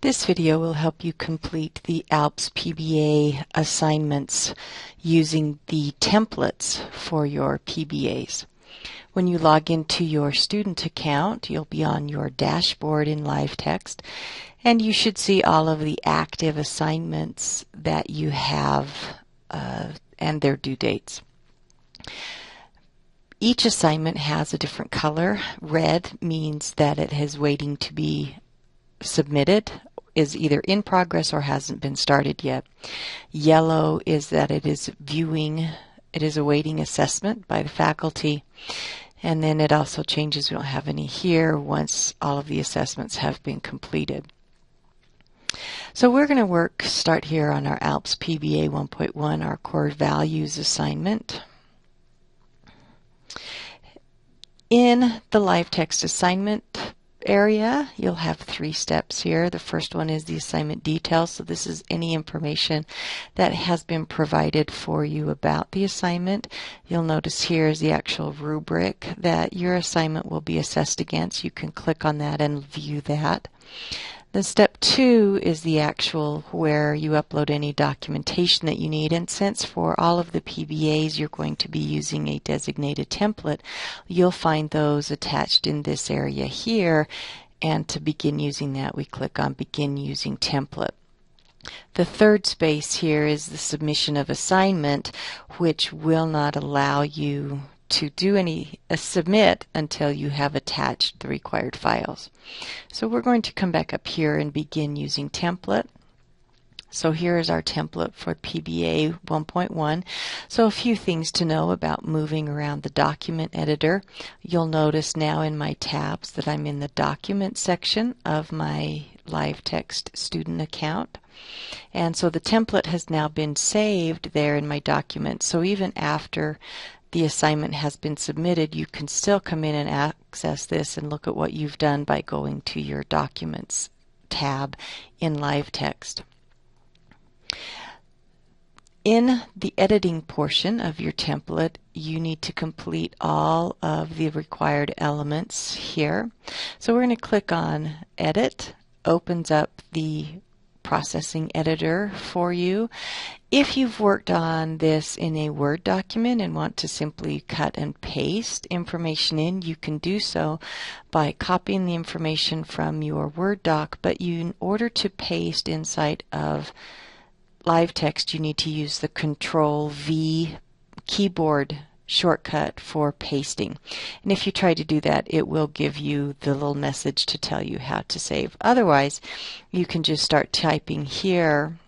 This video will help you complete the ALPS PBA assignments using the templates for your PBAs. When you log into your student account, you'll be on your dashboard in live text, and you should see all of the active assignments that you have and their due dates. Each assignment has a different color. Red means that it is waiting to be submitted, is either in progress or hasn't been started yet. Yellow is that it is viewing, it is awaiting assessment by the faculty. And then it also changes, we don't have any here, once all of the assessments have been completed. So we're going to start here on our ALPS PBA 1.1, our core values assignment. In the live text assignment area, you'll have 3 steps here. The first one is the assignment details. So this is any information that has been provided for you about the assignment. You'll notice here is the actual rubric that your assignment will be assessed against. You can click on that and view that. Then step 2 is the actual where you upload any documentation that you need, and since for all of the PBAs you're going to be using a designated template, you'll find those attached in this area here, and to begin using that we click on Begin Using Template. The third space here is the submission of assignment, which will not allow you to do any submit until you have attached the required files. So we're going to come back up here and begin using template. So here is our template for PBA 1.1. So a few things to know about moving around the document editor. You'll notice now in my tabs that I'm in the document section of my live text student account. And so the template has now been saved there in my document. So even after the assignment has been submitted, you can still come in and access this and look at what you've done by going to your Documents tab in live text. In the editing portion of your template, you need to complete all of the required elements here. So we're going to click on Edit, opens up the processing editor for you. If you've worked on this in a Word document and want to simply cut and paste information in, you can do so by copying the information from your Word doc, but in order to paste inside of live text, you need to use the Control-V keyboard shortcut for pasting. And if you try to do that, it will give you the little message to tell you how to save. Otherwise, you can just start typing here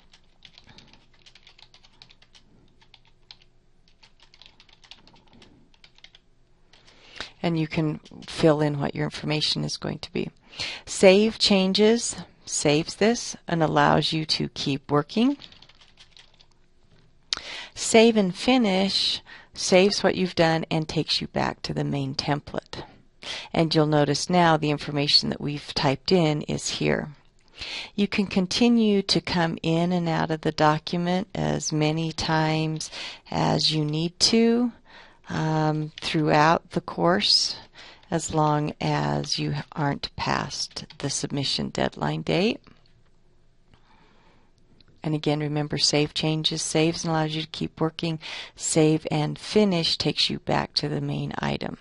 and you can fill in what your information is going to be. Save changes saves this and allows you to keep working. Save and finish saves what you've done and takes you back to the main template. And you'll notice now the information that we've typed in is here. You can continue to come in and out of the document as many times as you need to throughout the course, as long as you aren't past the submission deadline date. And again, remember, save changes saves and allows you to keep working. Save and finish takes you back to the main item.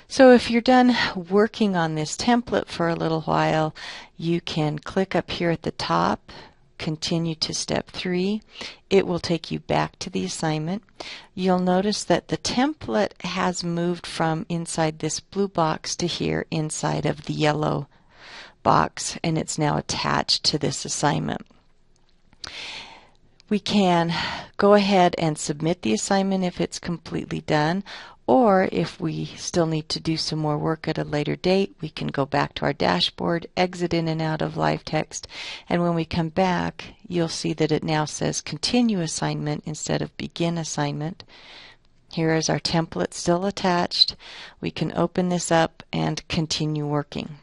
So if you're done working on this template for a little while, you can click up here at the top, continue to step 3. It will take you back to the assignment. You'll notice that the template has moved from inside this blue box to here inside of the yellow box, and it's now attached to this assignment. We can go ahead and submit the assignment if it's completely done, or if we still need to do some more work at a later date, we can go back to our dashboard, exit in and out of live text, and when we come back, you'll see that it now says Continue Assignment instead of Begin Assignment. Here is our template still attached. We can open this up and continue working.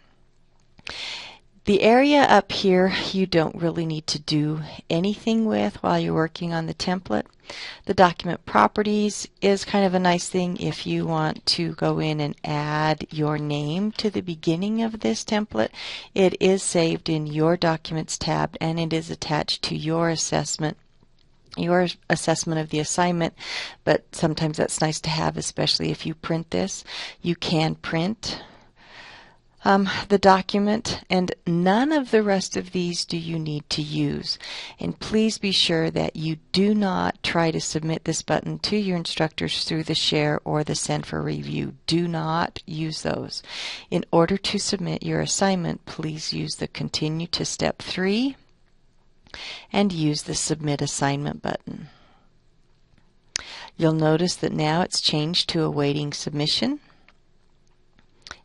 The area up here you don't really need to do anything with while you're working on the template. The document properties is kind of a nice thing if you want to go in and add your name to the beginning of this template. It is saved in your Documents tab and it is attached to your assessment of the assignment, but sometimes that's nice to have, especially if you print this. You can print the document, and none of the rest of these do you need to use. And please be sure that you do not try to submit this button to your instructors through the share or the send for review. Do not use those. In order to submit your assignment, please use the continue to step 3 and use the submit assignment button. You'll notice that now it's changed to awaiting submission.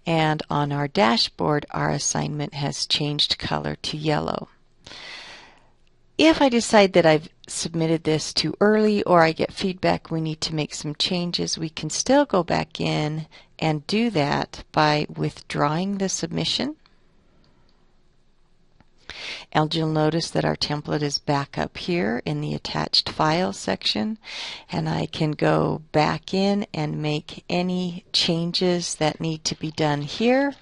And on our dashboard, our assignment has changed color to yellow. If I decide that I've submitted this too early or I get feedback we need to make some changes, we can still go back in and do that by withdrawing the submission. And you'll notice that our template is back up here in the attached file section, and I can go back in and make any changes that need to be done here.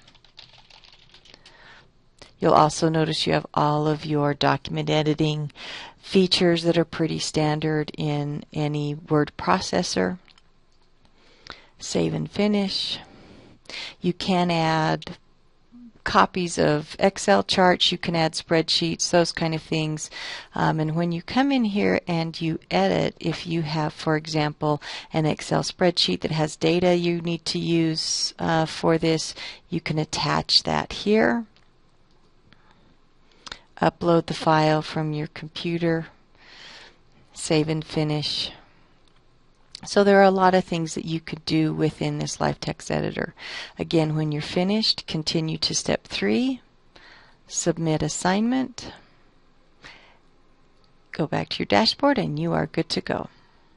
You'll also notice you have all of your document editing features that are pretty standard in any word processor. Save and finish. You can add copies of Excel charts, you can add spreadsheets, those kind of things. And when you come in here and you edit, if you have, for example, an Excel spreadsheet that has data you need to use for this, you can attach that here. Upload the file from your computer, save and finish. So there are a lot of things that you could do within this LiveText editor. Again, when you're finished, continue to step 3, submit assignment, go back to your dashboard, and you are good to go.